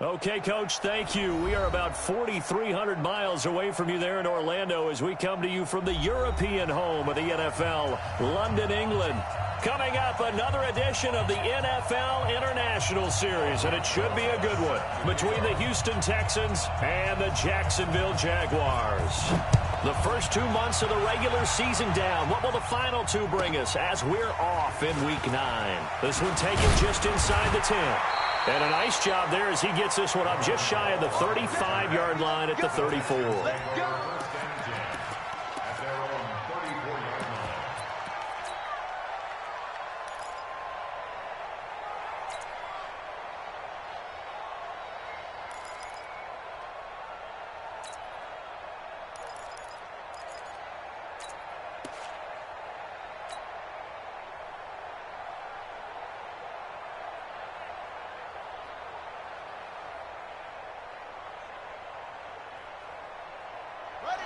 Okay, Coach, thank you. We are about 4,300 miles away from you there in Orlando as we come to you from the European home of the NFL, London, England. Coming up, another edition of the NFL International Series, and it should be a good one, between the Houston Texans and the Jacksonville Jaguars. The first 2 months of the regular season down. What will the final two bring us as we're off in Week 9? This one taken just inside the 10. And a nice job there as he gets this one up just shy of the 35-yard line at the 34.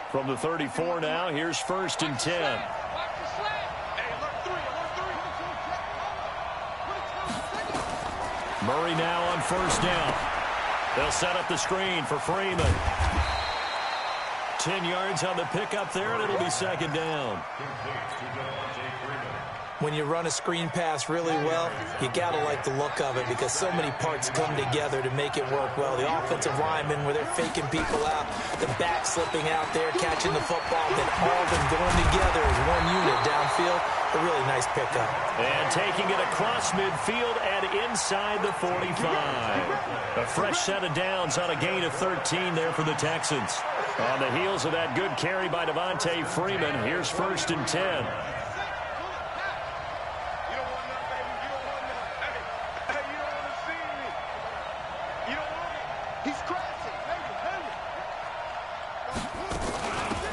From the 34 now, here's 1st and 10. Murray now on 1st down. They'll set up the screen for Freeman. 10 yards on the pickup there, and it'll be 2nd down. When you run a screen pass really well, you got to like the look of it because so many parts come together to make it work well. The offensive linemen, where they're faking people out, the back slipping out there, catching the football, then all of them going together as one unit downfield. A really nice pickup. And taking it across midfield and inside the 45. A fresh set of downs on a gain of 13 there for the Texans. On the heels of that good carry by Devontae Freeman, here's 1st and 10.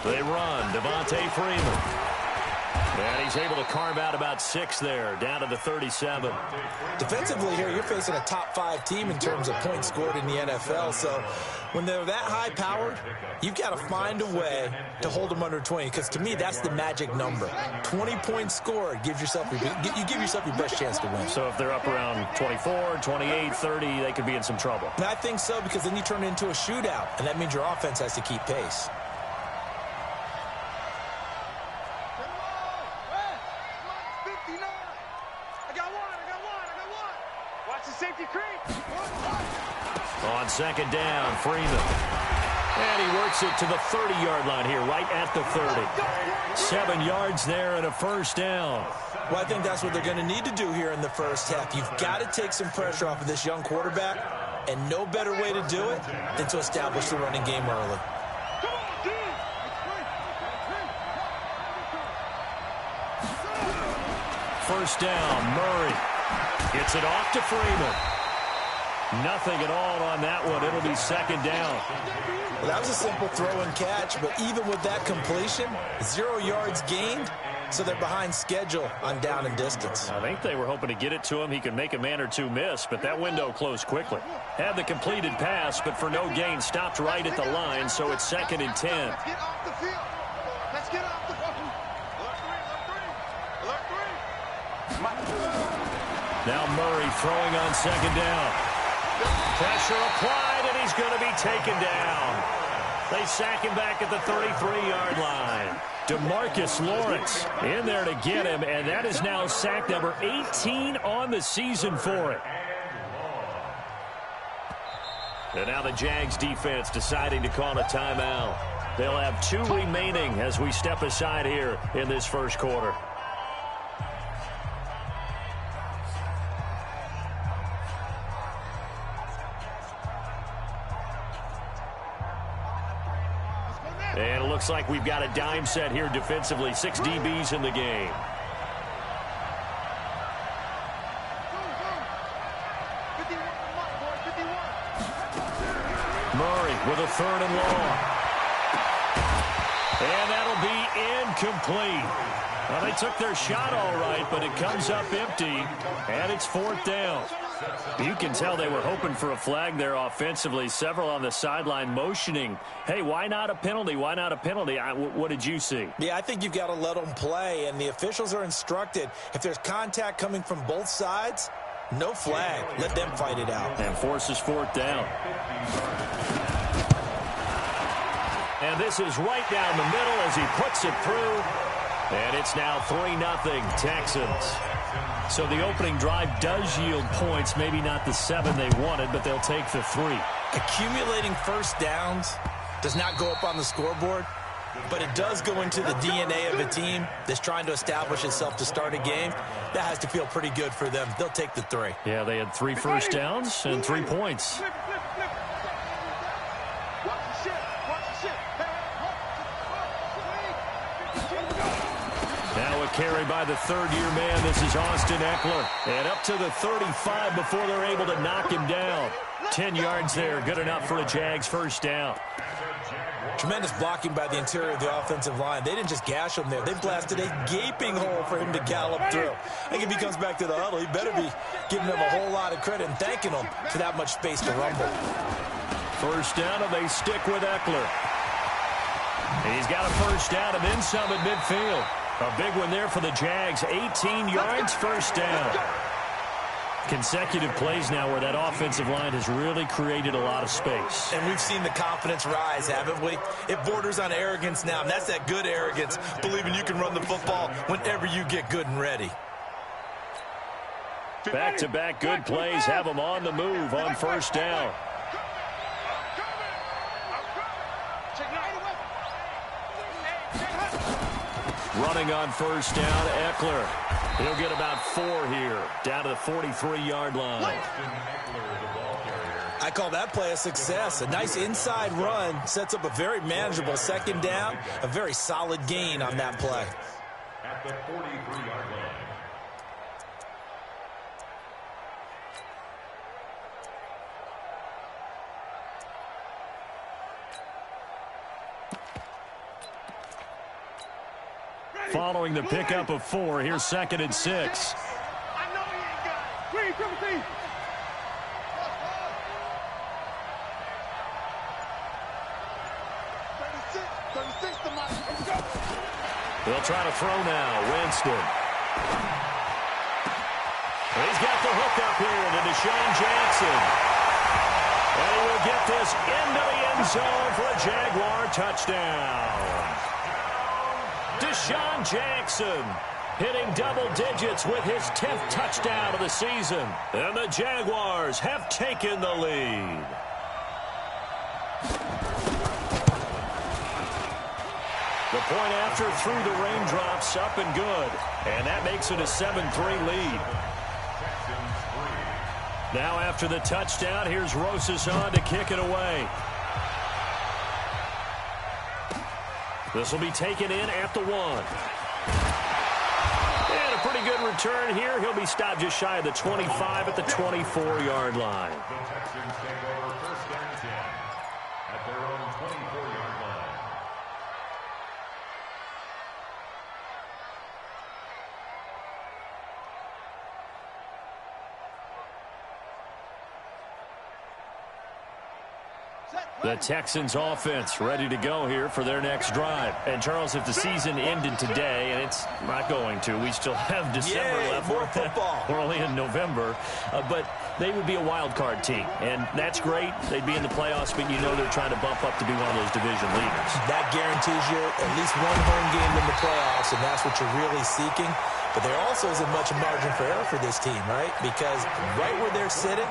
They run, Devontae Freeman. And he's able to carve out about 6 there, down to the 37. Defensively here, you're facing a top 5 team in terms of points scored in the NFL. So when they're that high-powered, you've got to find a way to hold them under 20. Because to me, that's the magic number. 20 points scored gives yourself you give yourself your best chance to win. So if they're up around 24, 28, 30, they could be in some trouble. And I think so, because then you turn it into a shootout, and that means your offense has to keep pace. On 2nd down, Freeman. And he works it to the 30-yard line here, right at the 30. 7 yards there and a 1st down. Well, I think that's what they're going to need to do here in the first half. You've got to take some pressure off of this young quarterback, and no better way to do it than to establish the running game early. First down, Murray. Gets it off to Freeman. Nothing at all on that one. It'll be 2nd down. Well, that was a simple throw and catch, but even with that completion, 0 yards gained, so they're behind schedule on down and distance. I think they were hoping to get it to him. He could make a man or two miss, but that window closed quickly. Had the completed pass, but for no gain, stopped right at the line, so it's 2nd and 10. Let's get off the field. Let's get off the field. Now Murray throwing on 2nd down. Pressure applied, and he's going to be taken down. They sack him back at the 33-yard line. DeMarcus Lawrence in there to get him, and that is now sack number 18 on the season for it. And now the Jags defense deciding to call a timeout. They'll have 2 remaining as we step aside here in this first quarter. And it looks like we've got a dime set here defensively. 6 DBs in the game. Murray with a 3rd and long. And that'll be incomplete. Well, they took their shot all right, but it comes up empty, and it's 4th down. You can tell they were hoping for a flag there offensively. Several on the sideline motioning, hey, why not a penalty? Why not a penalty? What did you see? Yeah, I think you've got to let them play, and the officials are instructed if there's contact coming from both sides, No flag. Let them fight it out. And forces fourth down. And this is right down the middle as he puts it through. And it's now 3-0 Texans. So the opening drive does yield points. Maybe not the 7 they wanted, but they'll take the 3. Accumulating first downs does not go up on the scoreboard, but it does go into the DNA of a team that's trying to establish itself to start a game. That has to feel pretty good for them. They'll take the 3. Yeah, they had 3 first downs and 3 points. Now a carry by the third-year man. This is Austin Eckler. And up to the 35 before they're able to knock him down. 10 yards there. Good enough for a Jags first down. Tremendous blocking by the interior of the offensive line. They didn't just gash him there. They blasted a gaping hole for him to gallop through. I think if he comes back to the huddle, he better be giving them a whole lot of credit and thanking them for that much space to rumble. First down, and they stick with Eckler. He's got a first down and then some at midfield. A big one there for the Jags. 18 yards, first down. Consecutive plays now where that offensive line has really created a lot of space. And we've seen the confidence rise, haven't we? It borders on arrogance now, and that's that good arrogance, believing you can run the football whenever you get good and ready. Back-to-back good plays have them on the move on first down. Running on first down, Eckler. He'll get about 4 here, down to the 43-yard line. I call that play a success. A nice inside run sets up a very manageable second down, a very solid gain on that play. At the 43-yard line. Following the pickup of 4, here's 2nd and 6. I know he ain't got it. Green, triple T. They'll try to throw now. Winston. He's got the hook up here to Deshaun Jackson. And he will get this into the end zone for a Jaguar touchdown. Deshaun Jackson hitting double digits with his 10th touchdown of the season. And the Jaguars have taken the lead. The point after through the raindrops, up and good. And that makes it a 7-3 lead. Now after the touchdown, here's Rosas on to kick it away. This will be taken in at the 1. And a pretty good return here. He'll be stopped just shy of the 25 at the 24-yard line. The Texans take over first down and 10 at their own 24-yard line. The Texans offense ready to go here for their next drive. And, Charles, if the season ended today, and it's not going to, we still have December left. More football. We're only in November. But they would be a wild card team. And that's great. They'd be in the playoffs, but you know they're trying to bump up to be one of those division leaders. That guarantees you at least one home game in the playoffs, and that's what you're really seeking. But there also isn't much margin for error for this team, right? Because right where they're sitting,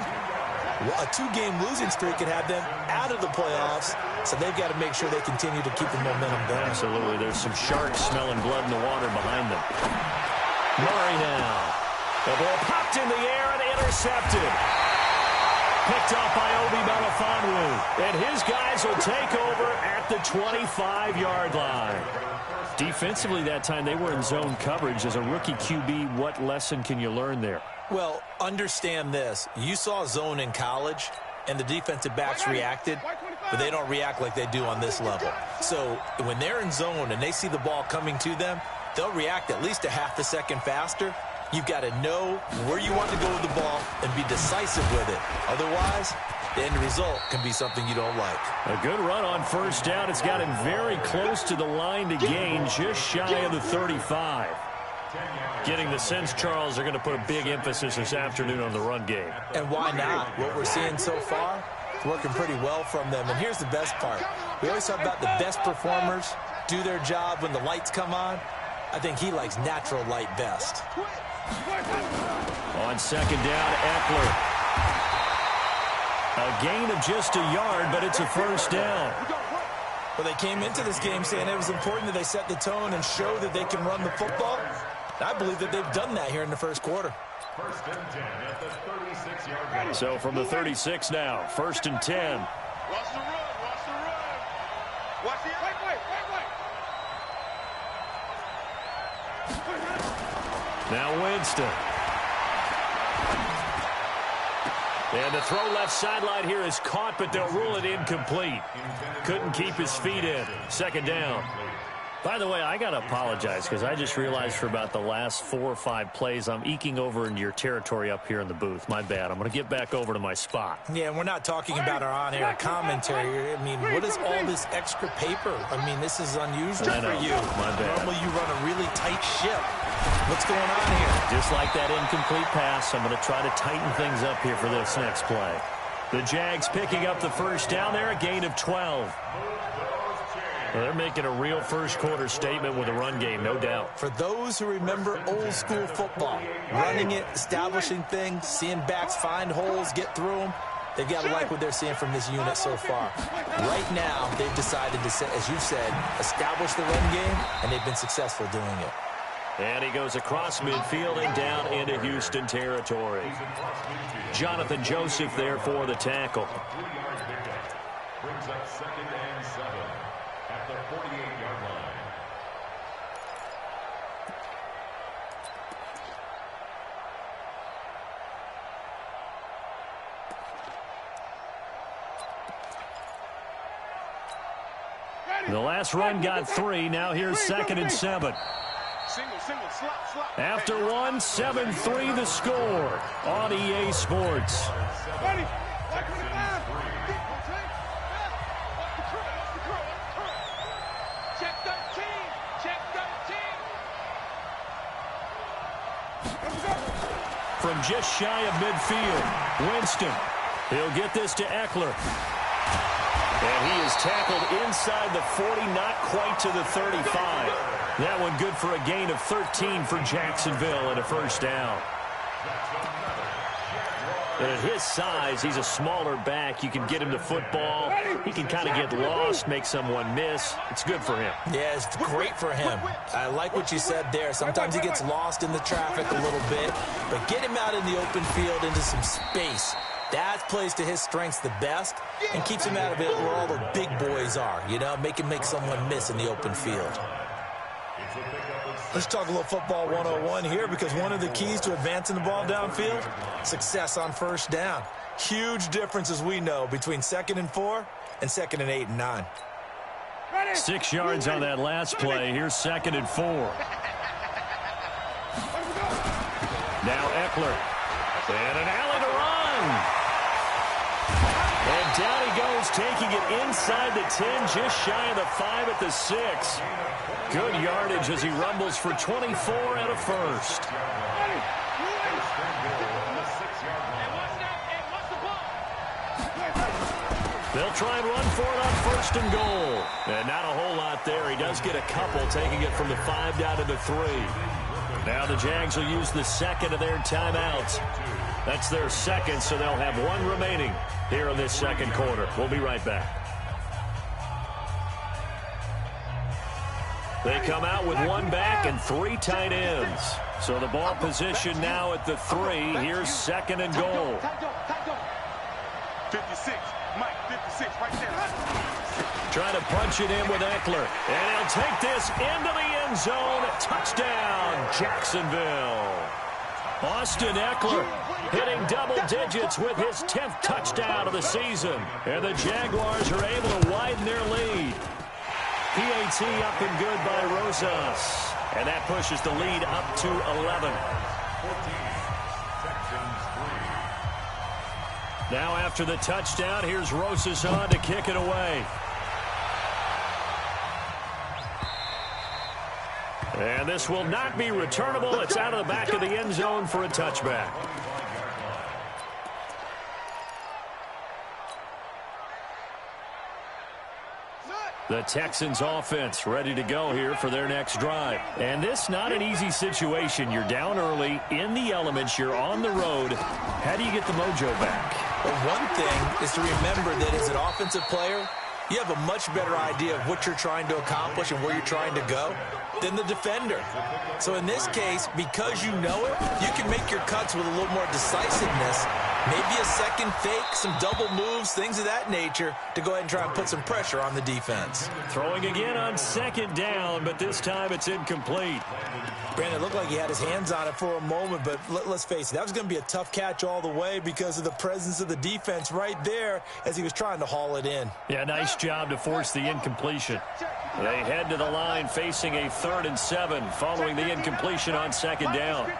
a 2-game losing streak could have them out of the playoffs, so they've got to make sure they continue to keep the momentum going. Absolutely. There's some sharks smelling blood in the water behind them. Murray now. The ball popped in the air and intercepted. Picked off by Obi Melifonwu. And his guys will take over at the 25-yard line. Defensively that time, they were in zone coverage. As a rookie QB, what lesson can you learn there? Well, understand this. You saw zone in college, and the defensive backs reacted, but they don't react like they do on this level. So when they're in zone and they see the ball coming to them, they'll react at least a half a second faster. You've got to know where you want to go with the ball and be decisive with it. Otherwise, the end result can be something you don't like. A good run on first down. It's got him very close to the line to gain, just shy of the 35. Getting the sense, Charles, they're going to put a big emphasis this afternoon on the run game. And why not? What we're seeing so far, it's working pretty well from them. And here's the best part. We always talk about the best performers do their job when the lights come on. I think he likes natural light best. On second down, Eckler. A gain of just a yard, but it's a first down. Well, they came into this game saying it was important that they set the tone and show that they can run the football. I believe that they've done that here in the first quarter. First and 10 at the 36-yard line. So from the 36 now, first and 10. Watch the run, watch the run. Watch the wait. Now Winston. And the throw left sideline here is caught, but they'll rule it incomplete. Couldn't keep his feet in. Second down. By the way, I got to apologize because I just realized for about the last 4 or 5 plays, I'm eking over into your territory up here in the booth. My bad. I'm going to get back over to my spot. Yeah, we're not talking about our on-air commentary. I mean, what is all this extra paper? I mean, this is unusual for you. My bad. Normally you run a really tight ship. What's going on here? Just like that incomplete pass, I'm going to try to tighten things up here for this next play. The Jags picking up the first down there, a gain of 12. Well, they're making a real first-quarter statement with a run game, no doubt. For those who remember old-school football, running it, establishing things, seeing backs find holes, get through them, they've got to like what they're seeing from this unit so far. Right now, they've decided to, as you said, establish the run game, and they've been successful doing it. And he goes across midfield and down into Houston territory. Jonathan Joseph there for the tackle. Brings up second and 7 at the 48-yard line. The last run got 3. Now here's second and 7. After 1, 7-3 the score on EA Sports. From just shy of midfield, Winston. He'll get this to Eckler. And he is tackled inside the 40, not quite to the 35. That one good for a gain of 13 for Jacksonville and a first down. And at his size, he's a smaller back. You can get him the football. He can kind of get lost, make someone miss. It's good for him. Yeah, it's great for him. I like what you said there. Sometimes he gets lost in the traffic a little bit, but get him out in the open field into some space. That plays to his strengths the best and keeps him out of it where all the big boys are, you know, make someone miss in the open field. Let's talk a little football 101 here, because one of the keys to advancing the ball downfield, success on first down. Huge difference, as we know, between 2nd and 4 and 2nd and 8 and 9. 6 yards on that last play. Here's 2nd and 4. Now Eckler. And an alley to run. And down he goes, taking it inside the 10, just shy of the 5 at the 6. Good yardage as he rumbles for 24 and a first. They'll try and run for it on 1st and goal. And not a whole lot there. He does get a couple, taking it from the 5 down to the 3. Now the Jags will use the second of their timeouts. That's their second, so they'll have 1 remaining here in this second quarter. We'll be right back. They come out with 1 back and 3 tight ends. So the ball position now at the 3. Here's 2nd and goal. 56, Mike, 56, right there. Trying to punch it in with Eckler. And he'll take this into the end zone. Touchdown, Jacksonville. Austin Eckler hitting double digits with his 10th touchdown of the season. And the Jaguars are able to widen their lead. PAT up and good by Rosas. And that pushes the lead up to 11. Now after the touchdown, here's Rosas on to kick it away. And this will not be returnable. It's out of the back of the end zone for a touchback. The Texans offense ready to go here for their next drive. And this not an easy situation. You're down early, in the elements, you're on the road. How do you get the mojo back? Well, one thing is to remember that as an offensive player, you have a much better idea of what you're trying to accomplish and where you're trying to go than the defender. So in this case, because you know it, you can make your cuts with a little more decisiveness. Maybe a second fake, some double moves, things of that nature to go ahead and try and put some pressure on the defense. Throwing again on second down, but this time it's incomplete. Brandon, it looked like he had his hands on it for a moment, but let's face it, that was going to be a tough catch all the way because of the presence of the defense right there as he was trying to haul it in. Yeah, nice job to force the incompletion. They head to the line facing a 3rd and 7 following the incompletion on second down.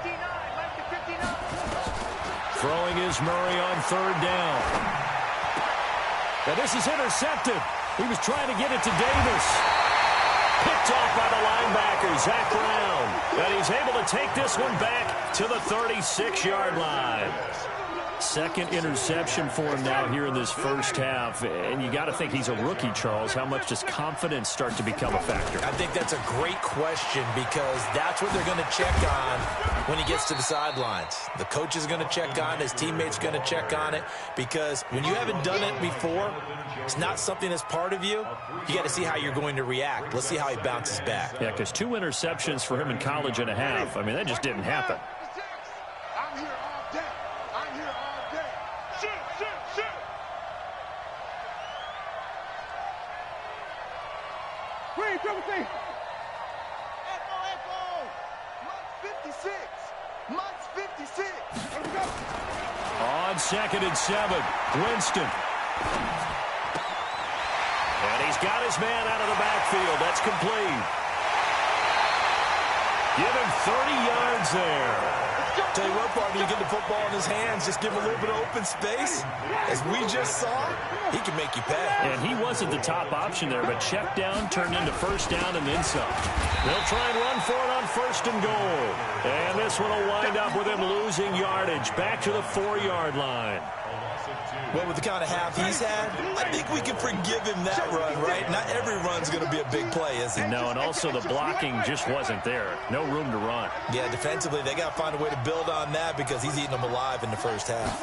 Throwing is Murray on 3rd down. And this is intercepted. He was trying to get it to Davis. Picked off by the linebacker, Zach Brown. And he's able to take this one back to the 36-yard line. Second interception for him now here in this first half. And you got to think he's a rookie, Charles. How much does confidence start to become a factor? I think that's a great question because that's what they're going to check on when he gets to the sidelines. The coach is going to check on it. His teammates are going to check on it because when you haven't done it before, it's not something that's part of you. You got to see how you're going to react. Let's see how he bounces back. Yeah, because 2 interceptions for him in college and a half. I mean, that just didn't happen. I'm here all day. I'm here all day. Shoot. Green, come with me. Echo. Months 56. Let's go. On 2nd and 7, Winston. And he's got his man out of the backfield. That's complete. Give him 30 yards there. Tell you what, partner, you get the football in his hands, just give him a little bit of open space. As we just saw, he can make you pay. And he wasn't the top option there, but check down turned into first down and then some. They'll try and run for it on 1st and goal. And this one will wind up with him losing yardage back to the 4-yard line. Well, with the kind of half he's had, I think we can forgive him that run, right? Not every run's going to be a big play, is it? No, and also the blocking just wasn't there. No room to run. Yeah, defensively, they got to find a way to build on that because he's eating them alive in the first half.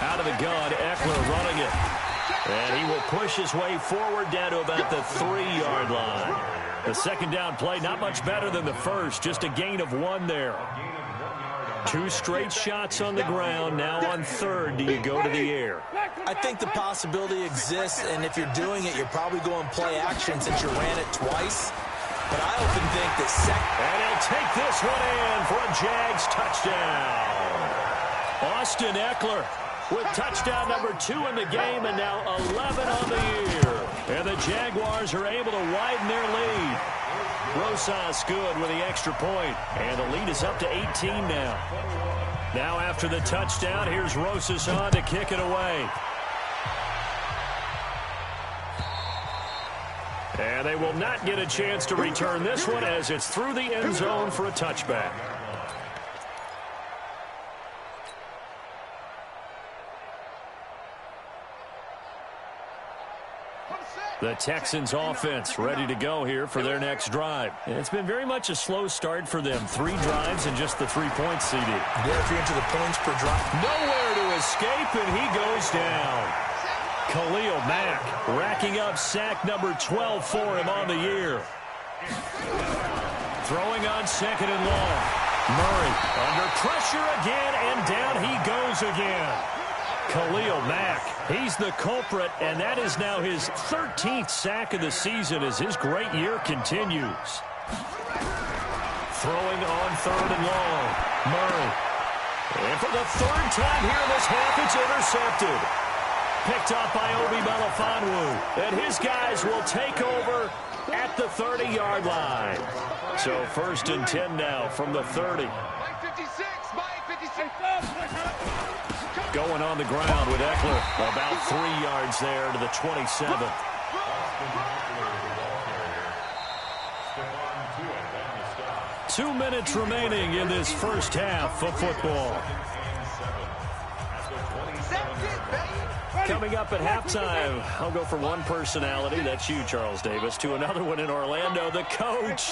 Out of the gun, Eckler running it. And he will push his way forward down to about the 3-yard line. The second down play, not much better than the first, just a gain of 1 there. 2 straight shots on the ground. Now on 3rd, do you go to the air? I think the possibility exists, and if you're doing it, you're probably going play action since you ran it twice. But I often think that And he'll take this one in for a Jags touchdown. Austin Eckler with touchdown number 2 in the game, and now 11 on the year. And the Jaguars are able to widen their lead. Rosas good with the extra point, and the lead is up to 18 now. Now after the touchdown, here's Rosas on to kick it away. And they will not get a chance to return this one as it's through the end zone for a touchback. The Texans offense ready to go here for their next drive. And it's been very much a slow start for them. 3 drives and just the 3 points, CD. Yeah, if you're into the points per drive. Nowhere to escape, and he goes down. Khalil Mack racking up sack number 12 for him on the year. Throwing on 2nd and long. Murray under pressure again, and down he goes again. Khalil Mack, he's the culprit, and that is now his 13th sack of the season as his great year continues. Throwing on 3rd and long. Murray. And for the 3rd time here in this half, it's intercepted. Picked up by Obi Melifonwu. And his guys will take over at the 30-yard line. So 1st and 10 now from the 30. Going on the ground with Eckler. About 3 yards there to the 27. 2 minutes remaining in this first half of football. Coming up at halftime, I'll go from one personality, that's you, Charles Davis, to another one in Orlando, the coach.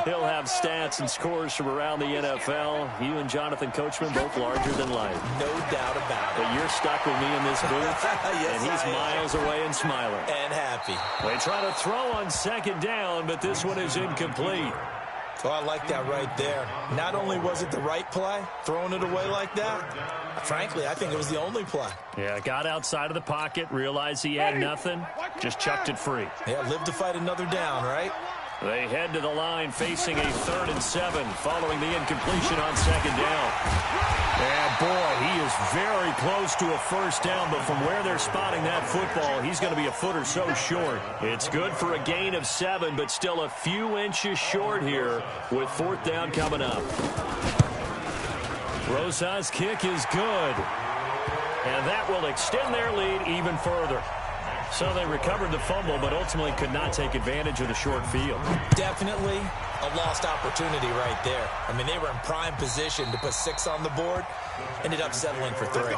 He'll have stats and scores from around the NFL. You and Jonathan Coachman, both larger than life. No doubt about it. But you're stuck with me in this booth, yes, and he's miles away and smiling. And happy. They try to throw on second down, but this one is incomplete. Oh, I like that right there. Not only was it the right play, throwing it away like that, frankly, I think it was the only play. Yeah, got outside of the pocket, realized he had nothing, just chucked it free. Yeah, live to fight another down, right? They head to the line facing a 3rd and 7 following the incompletion on second down. And boy, he is very close to a first down, but from where they're spotting that football, he's going to be a foot or so short. It's good for a gain of 7, but still a few inches short here with 4th down coming up. Rosa's kick is good, and that will extend their lead even further. So they recovered the fumble, but ultimately could not take advantage of the short field. Definitely a lost opportunity right there. I mean, they were in prime position to put 6 on the board, ended up settling for 3.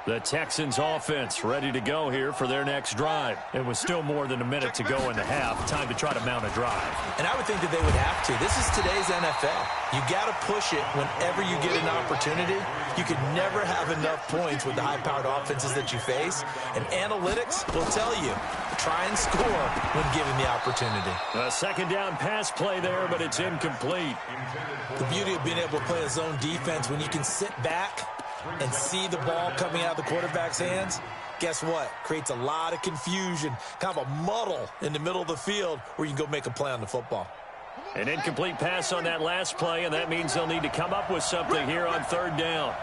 The Texans offense ready to go here for their next drive. It was still more than a minute to go in the half. Time to try to mount a drive. And I would think that they would have to. This is today's NFL. You got to push it whenever you get an opportunity. You could never have enough points with the high-powered offenses that you face. And analytics will tell you, try and score when given the opportunity. A second down pass play there, but it's incomplete. The beauty of being able to play a zone defense when you can sit back and see the ball coming out of the quarterback's hands, guess what? Creates a lot of confusion, kind of a muddle in the middle of the field where you can go make a play on the football. An incomplete pass on that last play, and that means they'll need to come up with something here on 3rd down.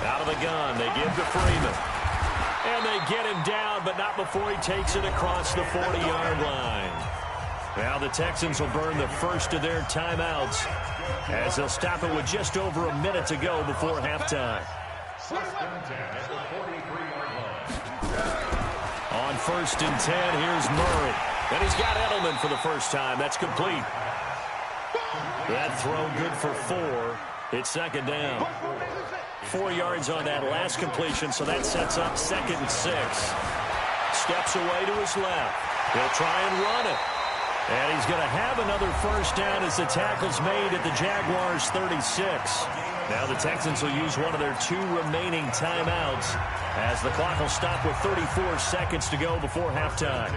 Out of the gun, they give to Freeman. And they get him down, but not before he takes it across the 40-yard line. Now the Texans will burn the first of their timeouts as they'll stop it with just over a minute to go before halftime. On 1st and 10, here's Murray. And he's got Edelman for the first time. That's complete. That throw good for 4. It's second down. 4 yards on that last completion, so that sets up 2nd and 6. Steps away to his left. He'll try and run it. And he's going to have another first down as the tackle's made at the Jaguars' 36. Now the Texans will use one of their 2 remaining timeouts as the clock will stop with 34 seconds to go before halftime.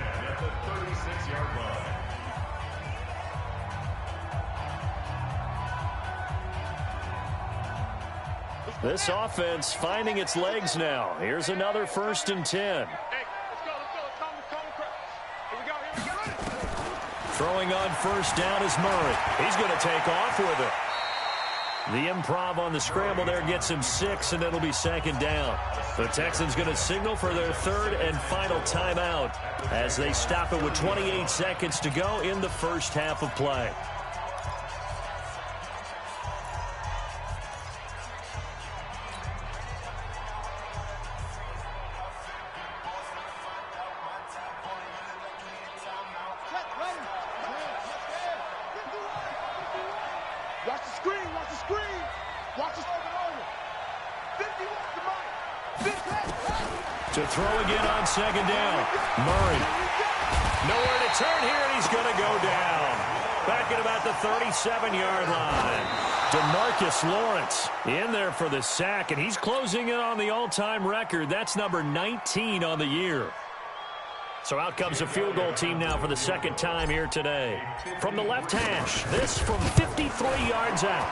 This offense finding its legs now. Here's another 1st and 10. Throwing on first down is Murray. He's going to take off with it. The improv on the scramble there gets him 6, and it'll be second down. The Texans going to signal for their 3rd and final timeout as they stop it with 28 seconds to go in the first half of play. Watch the screen, watch the screen. Watch this over. 50 watch the mic. To throw again on second down. Murray. Nowhere to turn here, and he's going to go down. Back at about the 37-yard line. DeMarcus Lawrence in there for the sack, and he's closing in on the all-time record. That's number 19 on the year. So out comes a field goal team now for the second time here today. From the left hash, this from 53 yards out.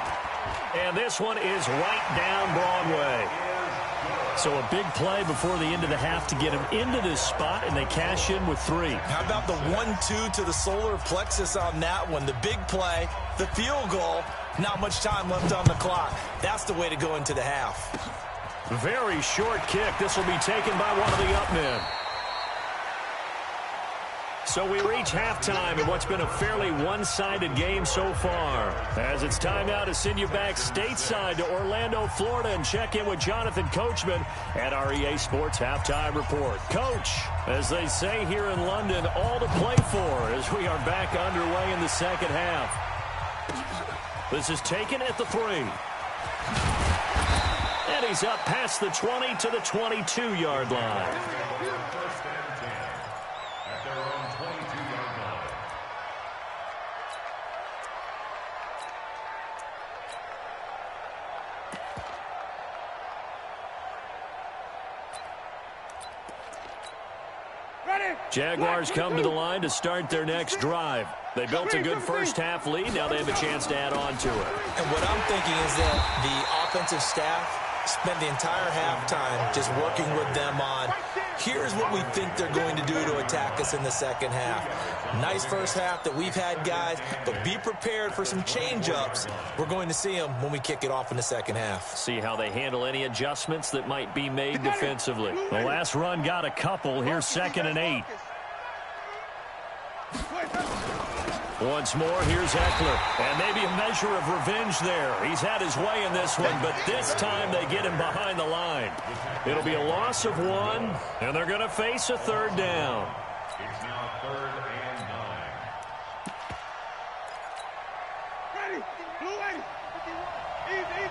And this one is right down Broadway. So a big play before the end of the half to get him into this spot, and they cash in with 3. How about the 1-2 to the solar plexus on that one? The big play, the field goal, not much time left on the clock. That's the way to go into the half. Very short kick. This will be taken by one of the up men. So we reach halftime in what's been a fairly one-sided game so far. As it's time now to send you back stateside to Orlando, Florida, and check in with Jonathan Coachman at our EA Sports Halftime Report. Coach, as they say here in London, all to play for as we are back underway in the second half. This is taken at the 3. And he's up past the 20 to the 22-yard line. First and 10 at their own 22-yard line. Jaguars come to the line to start their next drive. They built a good first-half lead. Now they have a chance to add on to it. And what I'm thinking is that the offensive staff spend the entire halftime just working with them on, here's what we think they're going to do to attack us in the second half. Nice first half that we've had, guys, but be prepared for some change-ups. We're going to see them when we kick it off in the second half. See how they handle any adjustments that might be made defensively. The last run got a couple. Here's 2nd and 8. Once more, here's Eckler. And maybe a measure of revenge there. He's had his way in this one, but this time they get him behind the line. It'll be a loss of 1, and they're going to face a 3rd down. It's now 3rd and 9. Ready. Blue 80. Easy.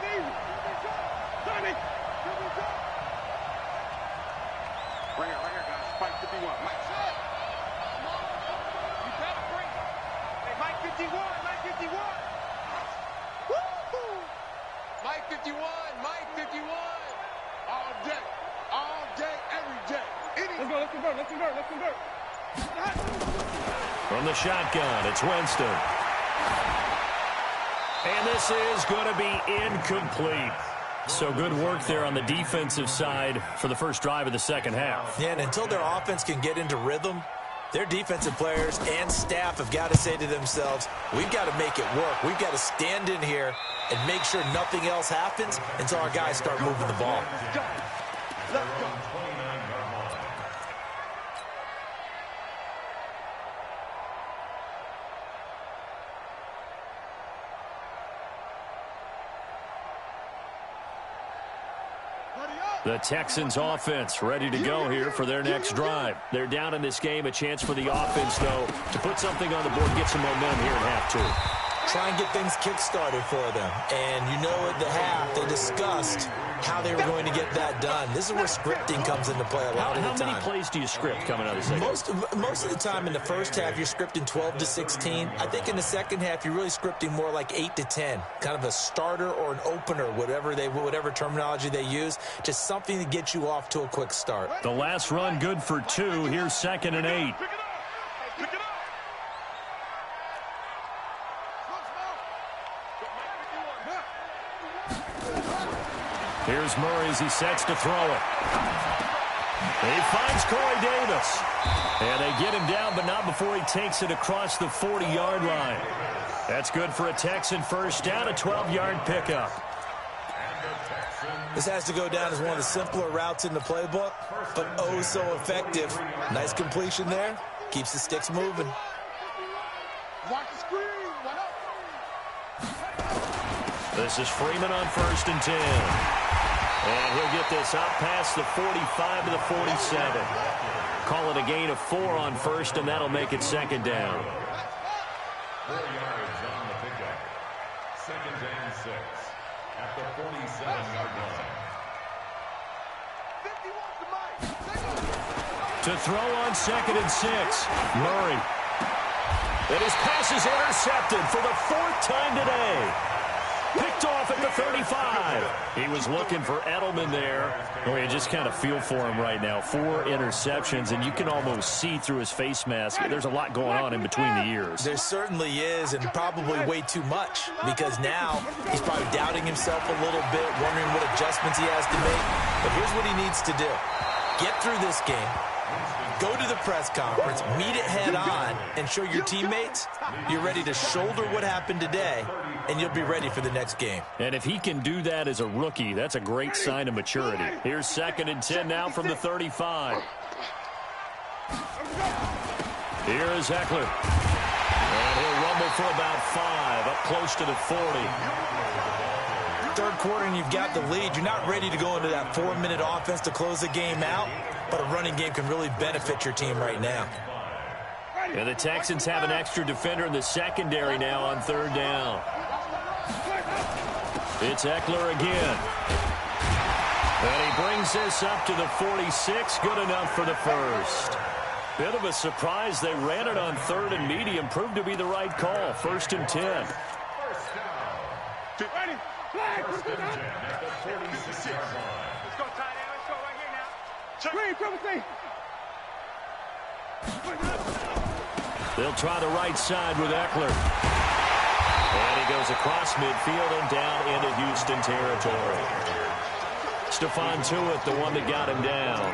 Tommy. Right here, guys. Spike 51. Mike, set. You better bring it. Hey, Mike 51. Woo! Mike 51. All day, every day. Let's convert. From the shotgun, it's Winston. And this is going to be incomplete. So good work there on the defensive side for the first drive of the second half. Yeah, and until their offense can get into rhythm, their defensive players and staff have got to say to themselves, we've got to make it work. We've got to stand in here and make sure nothing else happens until our guys start moving the ball. Let's go. 29-yard line. The Texans offense ready to go here for their next drive. They're down in this game. A chance for the offense, though, to put something on the board, get some momentum here in half 2. Try and get things kick-started for them. And you know at the half, they discussed how they were going to get that done. This is where scripting comes into play a lot of the time. How many plays do you script coming out of the second? Most of the time in the first half, you're scripting 12 to 16. I think in the second half, you're really scripting more like 8 to 10. Kind of a starter or an opener, whatever terminology they use. Just something to get you off to a quick start. The last run good for 2. Here's 2nd and 8. Pick it up. Here's Murray as he sets to throw it. He finds Corey Davis. And they get him down, but not before he takes it across the 40-yard line. That's good for a Texan first down, a 12-yard pickup. This has to go down as one of the simpler routes in the playbook, but oh so effective. Nice completion there. Keeps the sticks moving. Watch the screen. What up? This is Freeman on 1st and 10. And he'll get this up past the 45 to the 47. Call it a gain of 4 on 1st, and that'll make it 2nd down. 4 yards on the pickup. 2nd and 6 at the 47-yard line. To throw on 2nd and 6. Murray. And his pass is intercepted for the 4th time today. Picked off at the 35. He was looking for Edelman there. Well, you just kind of feel for him right now. 4 interceptions, and you can almost see through his face mask. There's a lot going on in between the ears. There certainly is, and probably way too much, because now he's probably doubting himself a little bit, wondering what adjustments he has to make. But here's what he needs to do. Get through this game. Go to the press conference, meet it head on, and show your teammates you're ready to shoulder what happened today, and you'll be ready for the next game. And if he can do that as a rookie, that's a great sign of maturity. Here's 2nd and 10 now from the 35. Here is Eckler. And he'll rumble for about 5, up close to the 40. Third quarter and you've got the lead. You're not ready to go into that 4-minute offense to close the game out, but a running game can really benefit your team right now. And the Texans have an extra defender in the secondary now on third down. It's Eckler again. And he brings this up to the 46. Good enough for the first. Bit of a surprise. They ran it on third and medium. Proved to be the right call. 1st and 10. Ready? Flag! Let's go, tight end. Let's go right here now. Screen, triple C. They'll try the right side with Eckler. And he goes across midfield and down into Houston territory. Stephon Tuitt, the one that got him down.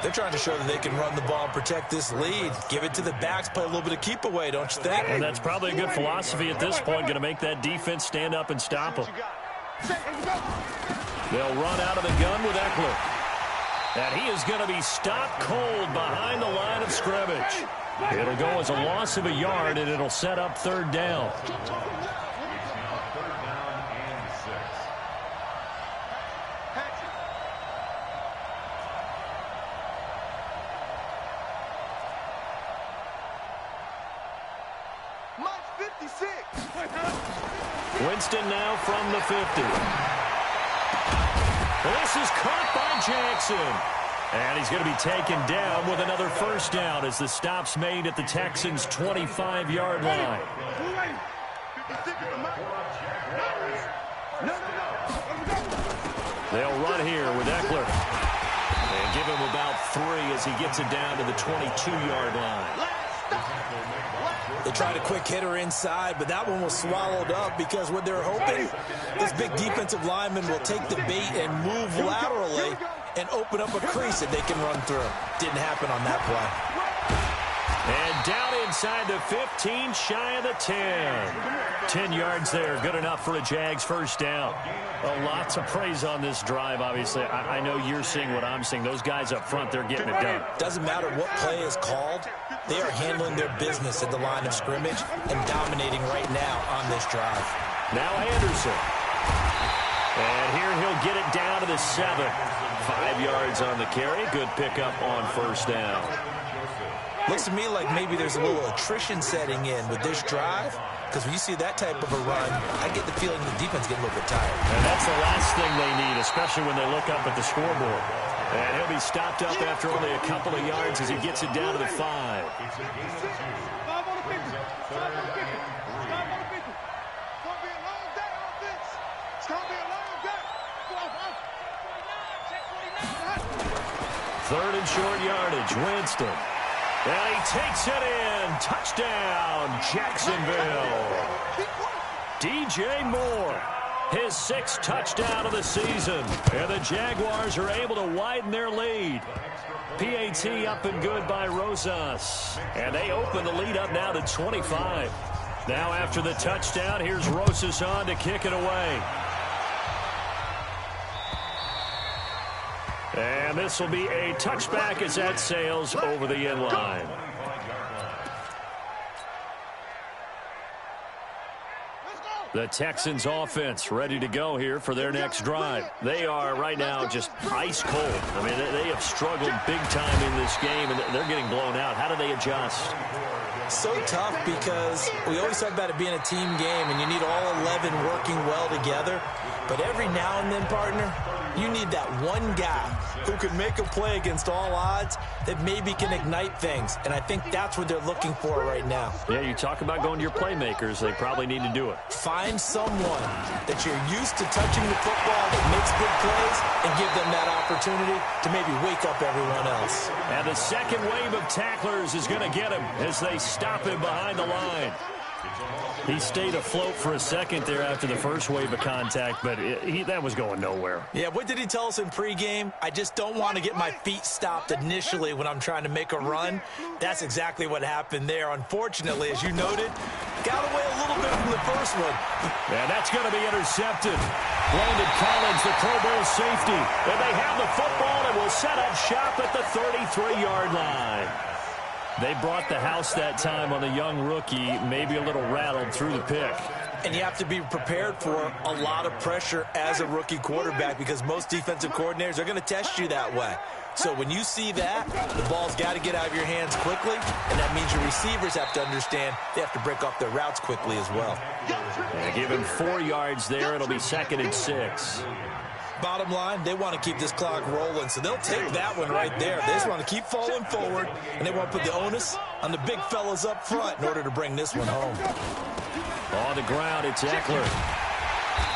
They're trying to show that they can run the ball and protect this lead. Give it to the backs, play a little bit of keep away, don't you think? And that's probably a good philosophy at this point, going to make that defense stand up and stop them. They'll run out of the gun with Eckler. And he is going to be stopped cold behind the line of scrimmage. It'll go as a loss of a yard, and it'll set up third down. Winston now from the 50. This is caught by Jackson. And he's going to be taken down with another first down as the stop's made at the Texans' 25-yard line. They'll run here with Eckler. And give him about 3 as he gets it down to the 22-yard line. They tried a quick hitter inside, but that one was swallowed up because what they're hoping, this big defensive lineman will take the bait and move laterally and open up a crease that they can run through. Didn't happen on that play. And down inside the 15, shy of the 10. 10 yards there, good enough for a Jags first down. Oh, lots of praise on this drive, obviously. I know you're seeing what I'm seeing. Those guys up front, they're getting it done. Doesn't matter what play is called. They are handling their business at the line of scrimmage and dominating right now on this drive. Now Anderson. And here he'll get it down to the 7. 5 yards on the carry. Good pickup on first down. Looks to me like maybe there's a little attrition setting in with this drive, because when you see that type of a run, I get the feeling the defense getting a little bit tired. And that's the last thing they need, especially when they look up at the scoreboard. And he'll be stopped up after only a couple of yards as he gets it down to the 5. Third and short yardage, Winston. And he takes it in. Touchdown, Jacksonville. DJ Moore, his 6th touchdown of the season. And the Jaguars are able to widen their lead. PAT up and good by Rosas. And they open the lead up now to 25. Now after the touchdown, here's Rosas on to kick it away. And this will be a touchback as that sails over the end line. The Texans offense ready to go here for their next drive. They are right now just ice cold. I mean, they have struggled big time in this game, and they're getting blown out. How do they adjust? So tough because we always talk about it being a team game, and you need all 11 working well together. But every now and then, partner, you need that one guy who can make a play against all odds that maybe can ignite things. And I think that's what they're looking for right now. Yeah, you talk about going to your playmakers. They probably need to do it. Find someone that you're used to touching the football that makes big plays and give them that opportunity to maybe wake up everyone else. And the second wave of tacklers is going to get him as they stop him behind the line. He stayed afloat for a second there after the first wave of contact, but that was going nowhere. Yeah, what did he tell us in pregame? I just don't want to get my feet stopped initially when I'm trying to make a run. That's exactly what happened there. Unfortunately, as you noted, got away a little bit from the first one. And that's going to be intercepted. Landon Collins, the Pro Bowl safety. And they have the football and will set up shop at the 33-yard line. They brought the house that time on the young rookie, maybe a little rattled through the pick. And you have to be prepared for a lot of pressure as a rookie quarterback because most defensive coordinators are going to test you that way. So when you see that, the ball's got to get out of your hands quickly, and that means your receivers have to understand they have to break off their routes quickly as well. Give him 4 yards there. It'll be 2nd and 6. Bottom line, they want to keep this clock rolling, so they'll take that one right there. They just want to keep falling forward, and they want to put the onus on the big fellas up front in order to bring this one home. On the ground, it's Eckler.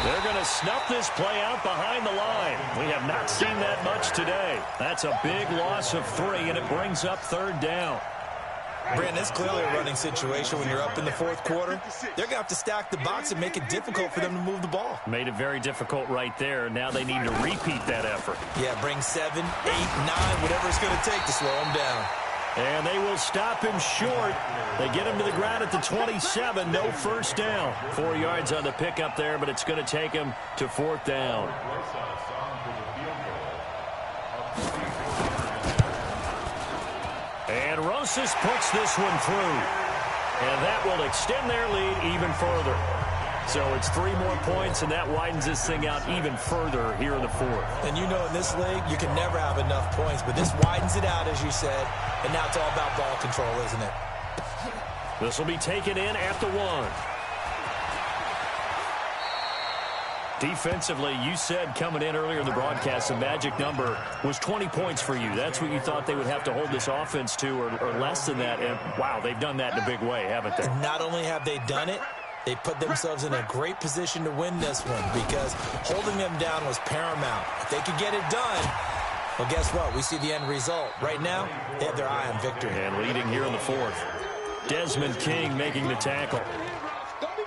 They're going to snuff this play out behind the line. We have not seen that much today. That's a big loss of 3, and it brings up 3rd down. Brandon, it's clearly a running situation when you're up in the 4th quarter. They're going to have to stack the box and make it difficult for them to move the ball. Made it very difficult right there. Now they need to repeat that effort. Yeah, bring 7, 8, 9, whatever it's going to take to slow them down. And they will stop him short. They get him to the ground at the 27. No first down. 4 yards on the pickup there, but it's going to take him to 4th down. And Rosas puts this one through. And that will extend their lead even further. So it's 3 more points, and that widens this thing out even further here in the 4th. And you know in this league, you can never have enough points, but this widens it out, as you said, and now it's all about ball control, isn't it? This will be taken in at the 1. Defensively, you said coming in earlier in the broadcast, the magic number was 20 points for you. That's what you thought they would have to hold this offense to, or less than that. And, wow, they've done that in a big way, haven't they? Not only have they done it, they put themselves in a great position to win this one because holding them down was paramount. If they could get it done, well, guess what? We see the end result. Right now, they have their eye on victory. And leading here in the 4th. Desmond King making the tackle.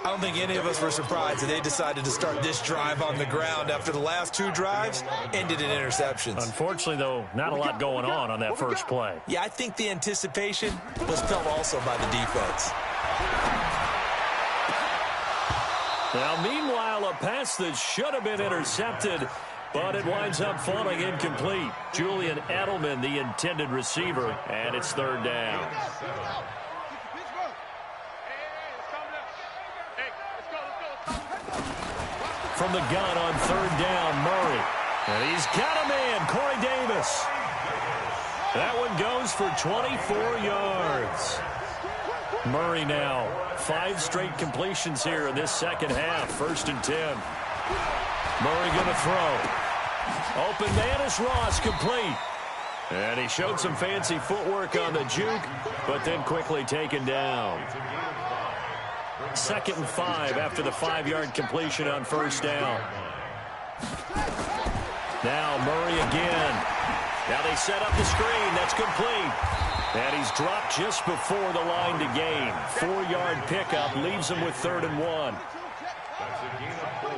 I don't think any of us were surprised that they decided to start this drive on the ground after the last 2 drives ended in interceptions. Unfortunately, though, not a lot going on that first play. Yeah, I think the anticipation was felt also by the defense. Now, meanwhile, a pass that should have been intercepted, but it winds up falling incomplete. Julian Edelman, the intended receiver, and it's 3rd down. From the gun on 3rd down, Murray. And he's got a man, Corey Davis. That one goes for 24 yards. Murray now, 5 straight completions here in this second half. 1st and 10. Murray going to throw. Open man is Ross, complete. And he showed some fancy footwork on the juke, but then quickly taken down. 2nd and 5 after the 5-yard completion on 1st down. Now Murray again. Now they set up the screen. That's complete. And he's dropped just before the line to gain. 4-yard pickup leaves him with 3rd and 1. That's a gain of 4.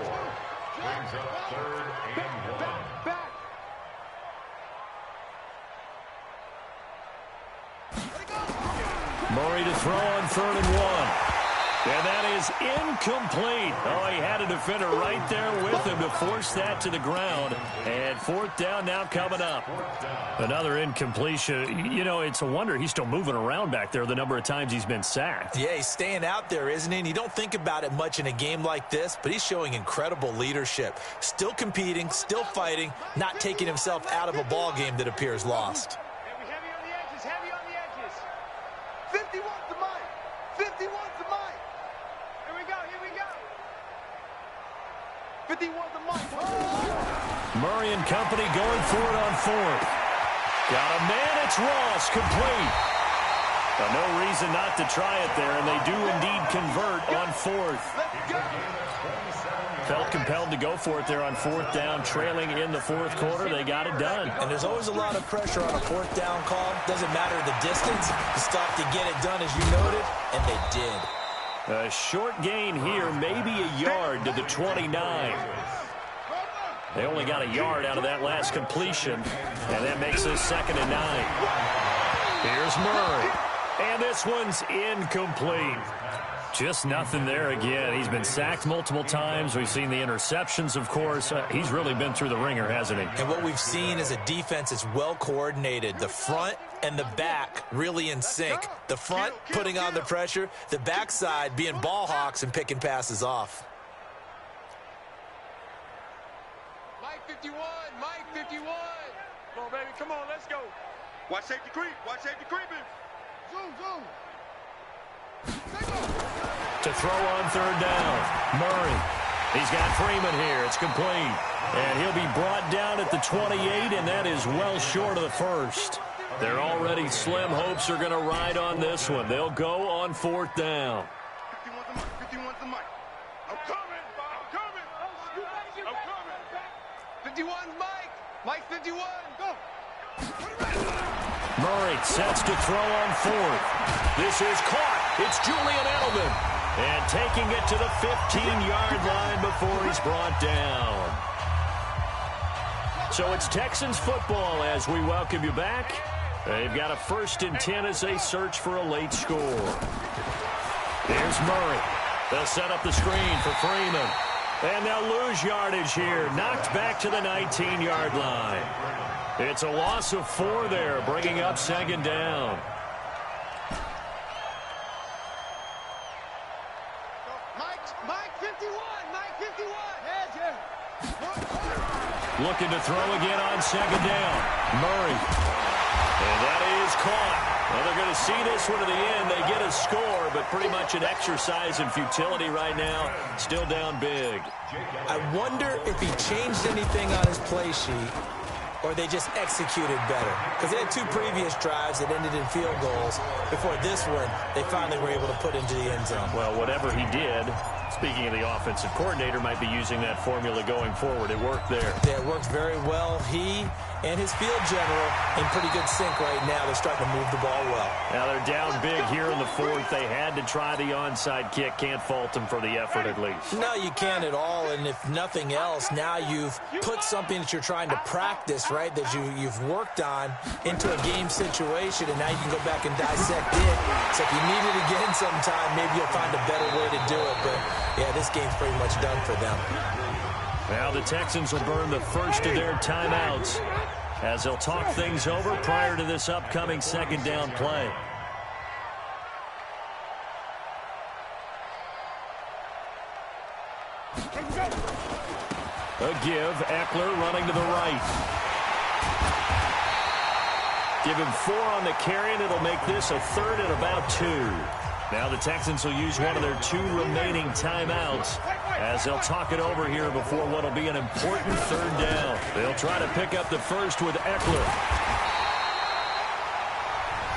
Brings up 3rd and 1. Murray to throw on 3rd and 1. And that is incomplete. Oh, he had a defender right there with him to force that to the ground. And 4th down now coming up. Another incompletion. You know, it's a wonder he's still moving around back there the number of times he's been sacked. Yeah, he's staying out there, isn't he? And you don't think about it much in a game like this, but he's showing incredible leadership. Still competing, still fighting, not taking himself out of a ball game that appears lost. Heavy on the edges, heavy on the edges. 51's the mic. 51's the mic. Here we go, here we go. 51's the mic. Murray and company going for it on 4th. Got a man, it's Ross, complete. No reason not to try it there, and they do indeed convert on 4th. Felt compelled to go for it there on 4th down, trailing in the 4th quarter. They got it done. And there's always a lot of pressure on a 4th down call. Doesn't matter the distance. You stop to get it done, as you noted, and they did. A short gain here, maybe a yard to the 29. They only got a yard out of that last completion, and that makes this 2nd and 9. Here's Murray, and this one's incomplete. Just nothing there again. He's been sacked multiple times. We've seen the interceptions, of course. He's really been through the ringer, hasn't he? And what we've seen is a defense that's well coordinated. The front and the back really in sync. The front putting on the pressure, the backside being ball hawks and picking passes off. Mike 51, Mike 51. Come on, baby, come on, let's go. Watch safety creep, watch safety creeping. Zoom, zoom. To throw on third down, Murray. He's got Freeman here. It's complete. And he'll be brought down at the 28, and that is well short of the first. They're already slim hopes are going to ride on this one. They'll go on fourth down. 51's the mic, 51's the mic. I'm coming, I'm coming. I'm coming. 51's Mike. Mike 51, go. Murray sets to throw on fourth. This is caught. It's Julian Edelman. And taking it to the 15-yard line before he's brought down. So it's Texans football as we welcome you back. They've got a 1st and 10 as they search for a late score. Here's Murray. They'll set up the screen for Freeman. And they'll lose yardage here. Knocked back to the 19-yard line. It's a loss of 4 there, bringing up 2nd down. Mike 51, Mike 51. Heads here. Looking to throw again on 2nd down. Murray. And that is caught. Well, they're going to see this one to the end. They get a score, but pretty much an exercise in futility right now. Still down big. I wonder if he changed anything on his play sheet or they just executed better. Because they had 2 previous drives that ended in field goals. Before this one, they finally were able to put into the end zone. Well, whatever he did, speaking of the offensive coordinator, might be using that formula going forward. It worked there. Yeah, it worked very well. He and his field general in pretty good sync right now. They're starting to move the ball well. Now they're down big here in the 4th. They had to try the onside kick. Can't fault them for the effort at least. No, you can't at all. And if nothing else, now you've put something that you're trying to practice, right, that you've worked on into a game situation, and now you can go back and dissect it. So if you need it again sometime, maybe you'll find a better way to do it. But, yeah, this game's pretty much done for them. Now the Texans will burn the first of their timeouts as they'll talk things over prior to this upcoming 2nd down play. A give, Eckler running to the right. Give him 4 on the carry, and it'll make this a 3rd and about 2. Now the Texans will use one of their 2 remaining timeouts as they'll talk it over here before what will be an important 3rd down. They'll try to pick up the first with Eckler.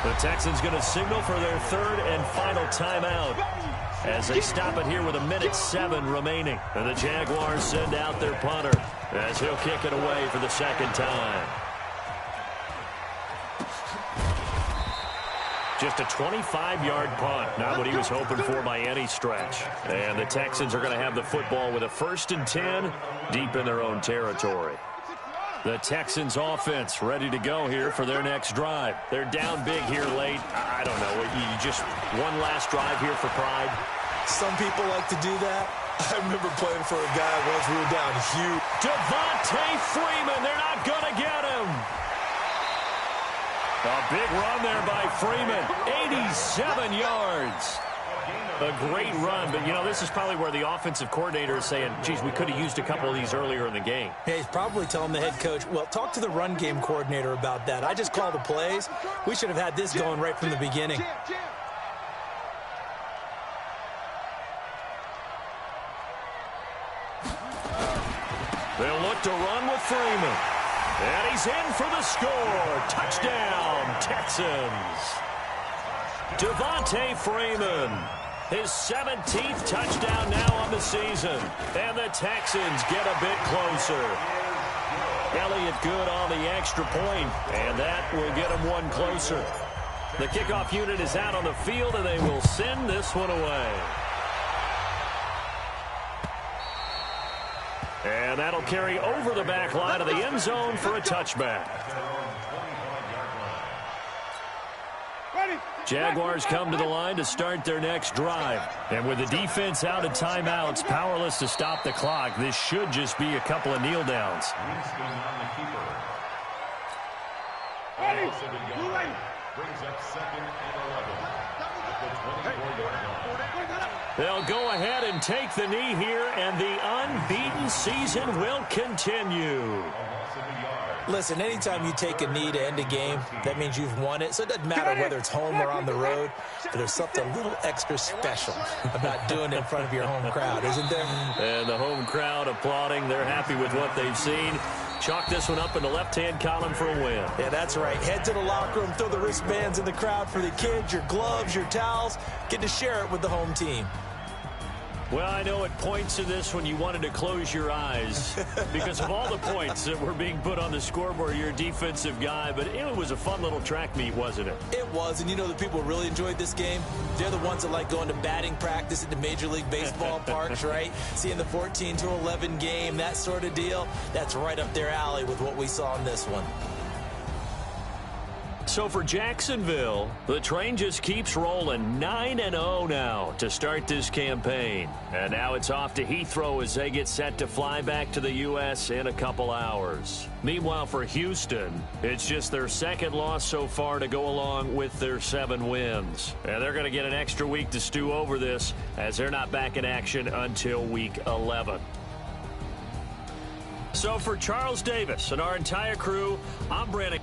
The Texans going to signal for their 3rd and final timeout as they stop it here with 1:07 remaining. And the Jaguars send out their punter as he'll kick it away for the 2nd time. Just a 25-yard punt, not what he was hoping for by any stretch. And the Texans are going to have the football with a 1st and 10 deep in their own territory. The Texans offense ready to go here for their next drive. They're down big here late. I don't know. You just one last drive here for pride. Some people like to do that. I remember playing for a guy once we were down huge. Devontae Freeman, they're not going to get him. A big run there by Freeman, 87 yards. A great run, but, you know, this is probably where the offensive coordinator is saying, geez, we could have used a couple of these earlier in the game. Yeah, he's probably telling the head coach, well, talk to the run game coordinator about that. I just call the plays. We should have had this going right from the beginning. They'll look to run with Freeman. And he's in for the score. Touchdown, Texans. Devontae Freeman, his 17th touchdown now on the season. And the Texans get a bit closer. Elliott good on the extra point, and that will get him one closer. The kickoff unit is out on the field, and they will send this one away. And that'll carry over the back line of the end zone for a touchback. Jaguars come to the line to start their next drive. And with the defense out of timeouts, powerless to stop the clock, this should just be a couple of kneel downs. A loss of a yard. Brings up second and 11 at the 24-yard line. They'll go ahead and take the knee here, and the unbeaten season will continue. A loss of a yard. Listen, anytime you take a knee to end a game, that means you've won it. So it doesn't matter whether it's home or on the road, but there's something a little extra special about doing it in front of your home crowd, isn't there? And the home crowd applauding. They're happy with what they've seen. Chalk this one up in the left-hand column for a win. Yeah, that's right. Head to the locker room, throw the wristbands in the crowd for the kids, your gloves, your towels. Get to share it with the home team. Well, I know at points in this when you wanted to close your eyes because of all the points that were being put on the scoreboard. You're a defensive guy, but it was a fun little track meet, wasn't it? It was, and you know the people really enjoyed this game? They're the ones that like going to batting practice at the Major League Baseball parks, right? Seeing the 14-11 game, that sort of deal. That's right up their alley with what we saw in this one. So for Jacksonville, the train just keeps rolling 9-0 now to start this campaign. And now it's off to Heathrow as they get set to fly back to the U.S. in a couple hours. Meanwhile, for Houston, it's just their second loss so far to go along with their 7 wins. And they're going to get an extra week to stew over this as they're not back in action until week 11. So for Charles Davis and our entire crew, I'm Brandon.